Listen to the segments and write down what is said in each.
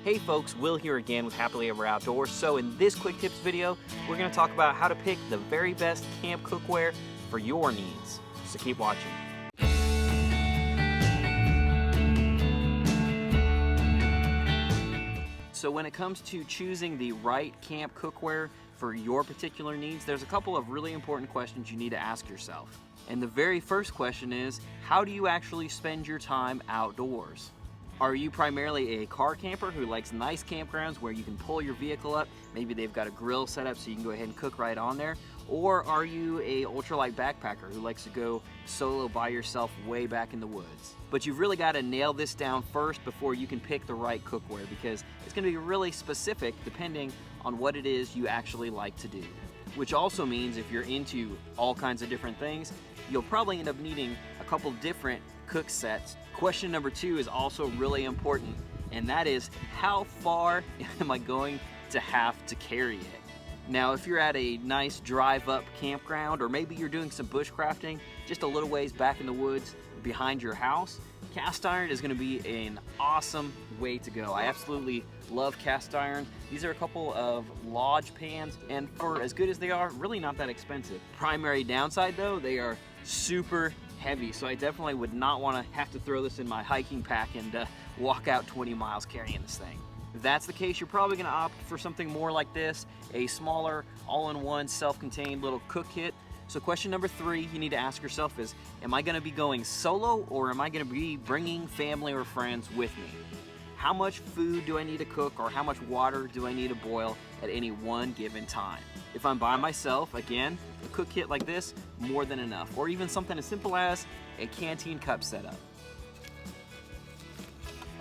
Hey folks, Will here again with Happily Ever Outdoors. So in this quick tips video, we're going to talk about how to pick the very best camp cookware for your needs. So keep watching. So when it comes to choosing the right camp cookware for your particular needs, there's a couple of really important questions you need to ask yourself. And the very first question is, how do you actually spend your time outdoors? Are you primarily a car camper who likes nice campgrounds where you can pull your vehicle up? Maybe they've got a grill set up so you can go ahead and cook right on there. Or are you a ultralight backpacker who likes to go solo by yourself way back in the woods? But you've really got to nail this down first before you can pick the right cookware, because it's going to be really specific depending on what it is you actually like to do. Which also means if you're into all kinds of different things, you'll probably end up needing a couple different cook sets. Question number 2 is also really important, and that is, how far am I going to have to carry it? Now, if you're at a nice drive-up campground, or maybe you're doing some bushcrafting just a little ways back in the woods behind your house, cast iron is going to be an awesome way to go. I absolutely love cast iron. These are a couple of lodge pans, and for as good as they are, really not that expensive. Primary downside though, they are super heavy, so I definitely would not want to have to throw this in my hiking pack and walk out 20 miles carrying this thing. If that's the case, you're probably going to opt for something more like this, a smaller, all-in-one, self-contained little cook kit. So question number 3 you need to ask yourself is, am I going to be going solo, or am I going to be bringing family or friends with me? How much food do I need to cook, or how much water do I need to boil at any one given time? If I'm by myself, again, a cook kit like this, more than enough. Or even something as simple as a canteen cup setup.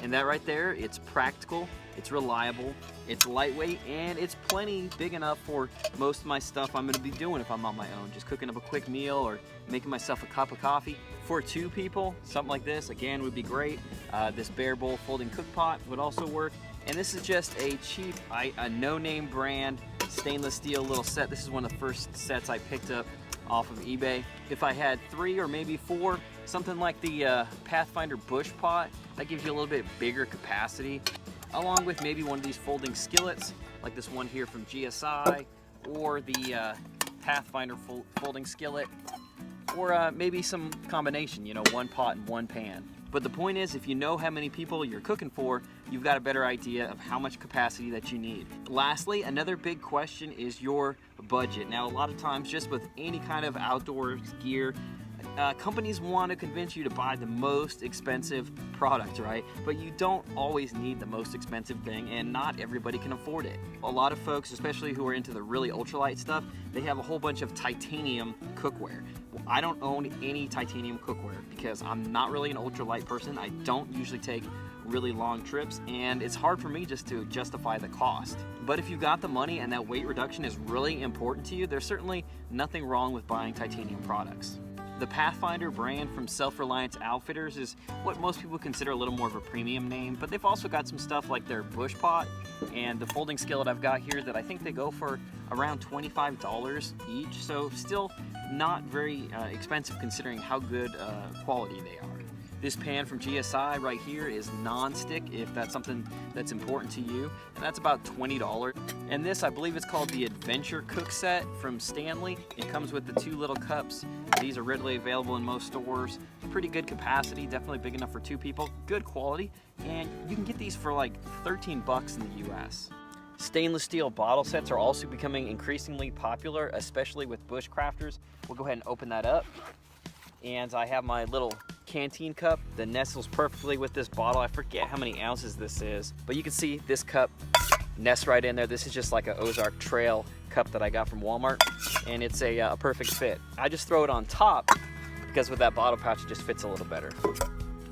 And that right there, it's practical, it's reliable, it's lightweight, and it's plenty big enough for most of my stuff I'm gonna be doing if I'm on my own. Just cooking up a quick meal or making myself a cup of coffee. For 2 people, something like this, again, would be great. This bare bowl folding cook pot would also work. And this is just a cheap, a no-name brand stainless steel little set. This is one of the first sets I picked up off of eBay. If I had 3 or maybe 4, something like the Pathfinder bush pot, that gives you a little bit bigger capacity, along with maybe one of these folding skillets, like this one here from GSI, or the Pathfinder folding skillet, or maybe some combination, you know, 1 pot and 1 pan. But the point is, if you know how many people you're cooking for, you've got a better idea of how much capacity that you need. Lastly, another big question is your budget. Now, a lot of times, just with any kind of outdoors gear, companies want to convince you to buy the most expensive product, right? But you don't always need the most expensive thing, and not everybody can afford it. A lot of folks, especially who are into the really ultralight stuff, they have a whole bunch of titanium cookware. Well, I don't own any titanium cookware because I'm not really an ultralight person. I don't usually take really long trips, and it's hard for me just to justify the cost. But if you've got the money and that weight reduction is really important to you, there's certainly nothing wrong with buying titanium products. The Pathfinder brand from Self-Reliance Outfitters is what most people consider a little more of a premium name, but they've also got some stuff like their bush pot and the folding skillet I've got here that I think they go for around $25 each, so still not very expensive considering how good quality they are. This pan from GSI right here is non-stick, if that's something that's important to you, and that's about $20. And this, I believe it's called the Adventure Cook Set from Stanley. It comes with the 2 little cups. These are readily available in most stores. Pretty good capacity, definitely big enough for 2 people. Good quality, and you can get these for like 13 bucks in the US. Stainless steel bottle sets are also becoming increasingly popular, especially with bushcrafters. We'll go ahead and open that up. And I have my little canteen cup that nestles perfectly with this bottle. I forget how many ounces this is, but you can see this cup nests right in there. This is just like an Ozark Trail cup that I got from Walmart, and it's a perfect fit. I just throw it on top because with that bottle pouch it just fits a little better.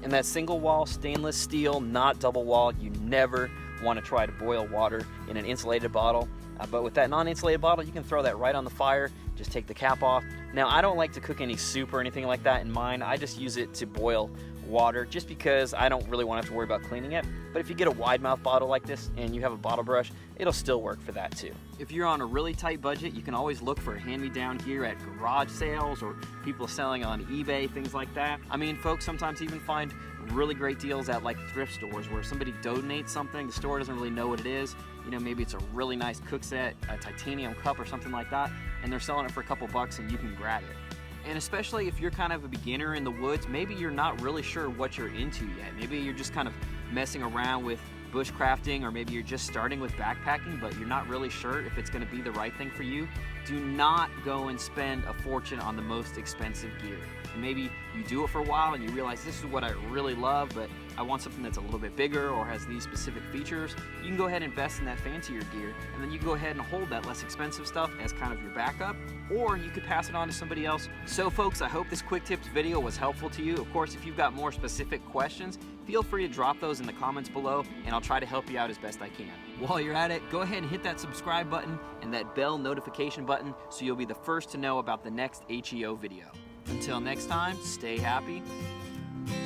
And that single wall stainless steel, not double wall, you never want to try to boil water in an insulated bottle. But with that non-insulated bottle, you can throw that right on the fire, just take the cap off. Now, I don't like to cook any soup or anything like that in mine. I just use it to boil water just because I don't really want to have to worry about cleaning it. But if you get a wide mouth bottle like this and you have a bottle brush, it'll still work for that too. If you're on a really tight budget, you can always look for a hand-me-down gear at garage sales or people selling on eBay, things like that. I mean, folks sometimes even find really great deals at like thrift stores where somebody donates something, the store doesn't really know what it is. You know, maybe it's a really nice cook set, a titanium cup or something like that, and they're selling it for a couple bucks and you can grab it. And especially if you're kind of a beginner in the woods, maybe you're not really sure what you're into yet. Maybe you're just kind of messing around with bushcrafting, or maybe you're just starting with backpacking, but you're not really sure if it's going to be the right thing for you. Do not go and spend a fortune on the most expensive gear. And maybe you do it for a while and you realize this is what I really love, but I want something that's a little bit bigger or has these specific features. You can go ahead and invest in that fancier gear, and then you can go ahead and hold that less expensive stuff as kind of your backup, or you could pass it on to somebody else. So folks, I hope this quick tips video was helpful to you. Of course, if you've got more specific questions, feel free to drop those in the comments below and I'll try to help you out as best I can. While you're at it, go ahead and hit that subscribe button and that bell notification button so you'll be the first to know about the next HEO video. Until next time, stay happy,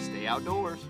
stay outdoors.